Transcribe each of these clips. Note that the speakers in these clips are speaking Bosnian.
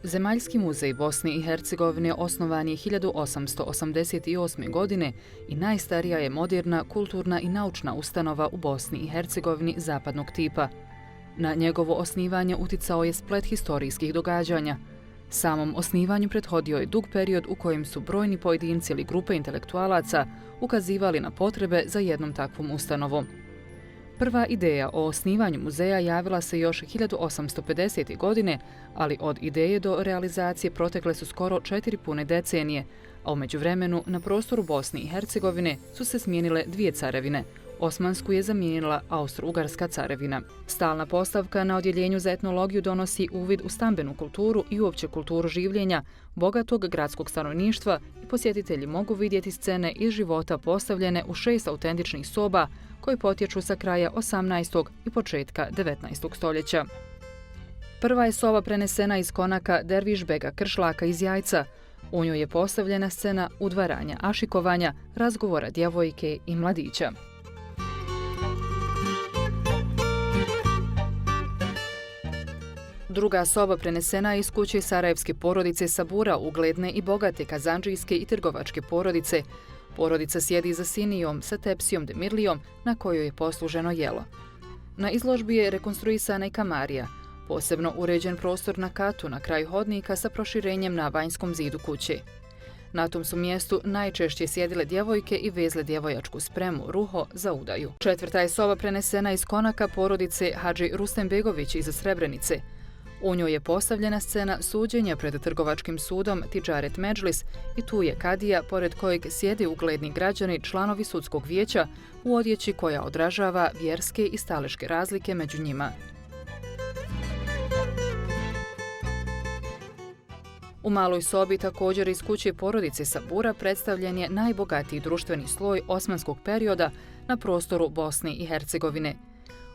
Zemaljski muzej Bosne i Hercegovine osnovan je 1888. godine i najstarija je moderna, kulturna i naučna ustanova u Bosni i Hercegovini zapadnog tipa. Na njegovo osnivanje uticao je splet historijskih događanja. Samom osnivanju prethodio je dug period u kojem su brojni pojedinci ili grupe intelektualaca ukazivali na potrebe za jednom takvom ustanovom. Prva ideja o osnivanju muzeja javila se još 1850. godine, ali od ideje do realizacije protekle su skoro 4 pune decenije, a u međuvremenu na prostoru Bosne i Hercegovine su se smijenile 2 carevine. Osmansku je zamijenila Austro-Ugarska carevina. Stalna postavka na odjeljenju za etnologiju donosi uvid u stambenu kulturu i uopće kulturu življenja bogatog gradskog stanovništva i posjetitelji mogu vidjeti scene iz života postavljene u 6 autentičnih soba koji potječu sa kraja 18. i početka 19. stoljeća. Prva je soba prenesena iz konaka Derviš Bega Kršlaka iz Jajca. U njoj je postavljena scena udvaranja, ašikovanja, razgovora djevojke i mladića. Druga soba prenesena je iz kuće sarajevske porodice Sabura, ugledne i bogate kazandžijske i trgovačke porodice. Porodica sjedi za sinijom sa tepsijom Demirlijom na kojoj je posluženo jelo. Na izložbi je rekonstruisana i kamarija, posebno uređen prostor na katu na kraju hodnika sa proširenjem na vanjskom zidu kuće. Na tom su mjestu najčešće sjedile djevojke i vezle djevojačku spremu, ruho, za udaju. Četvrta je soba prenesena iz konaka porodice Hadži Rustem Begović iz Srebrenice. U njoj je postavljena scena suđenja pred trgovačkim sudom Tidžaret Medžlis i tu je kadija pored kojeg sjede ugledni građani, članovi sudskog vijeća u odjeći koja odražava vjerske i staleške razlike među njima. U maloj sobi također iz kuće porodice Sabura predstavljen je najbogatiji društveni sloj osmanskog perioda na prostoru Bosne i Hercegovine.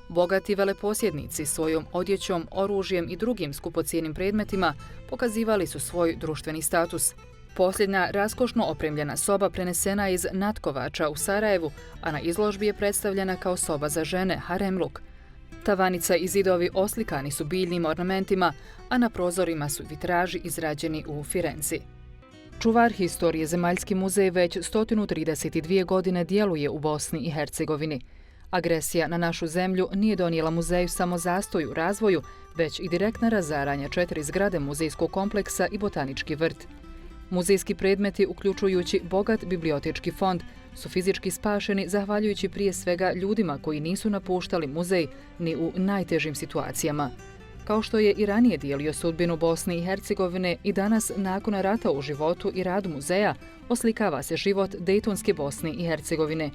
Bogati veleposjednici svojom odjećom, oružjem i drugim skupocjenim predmetima pokazivali su svoj društveni status. Posljednja raskošno opremljena soba prenesena je iz Natkovača u Sarajevu, a na izložbi je predstavljena kao soba za žene, haremluk. Tavanica i zidovi oslikani su biljnim ornamentima, a na prozorima su vitraži izrađeni u Firenci. Čuvar historije Zemaljski muzej već 132 godine djeluje u Bosni i Hercegovini. Agresija na našu zemlju nije donijela muzeju samo zastoj u razvoju, već i direktna razaranja 4 zgrade muzejskog kompleksa i botanički vrt. Muzejski predmeti, uključujući bogat bibliotečki fond, su fizički spašeni zahvaljujući prije svega ljudima koji nisu napuštali muzej ni u najtežim situacijama. Kao što je i ranije dijelio sudbinu Bosne i Hercegovine, i danas, nakon rata, u životu i radu muzeja oslikava se život Dejtonske Bosne i Hercegovine.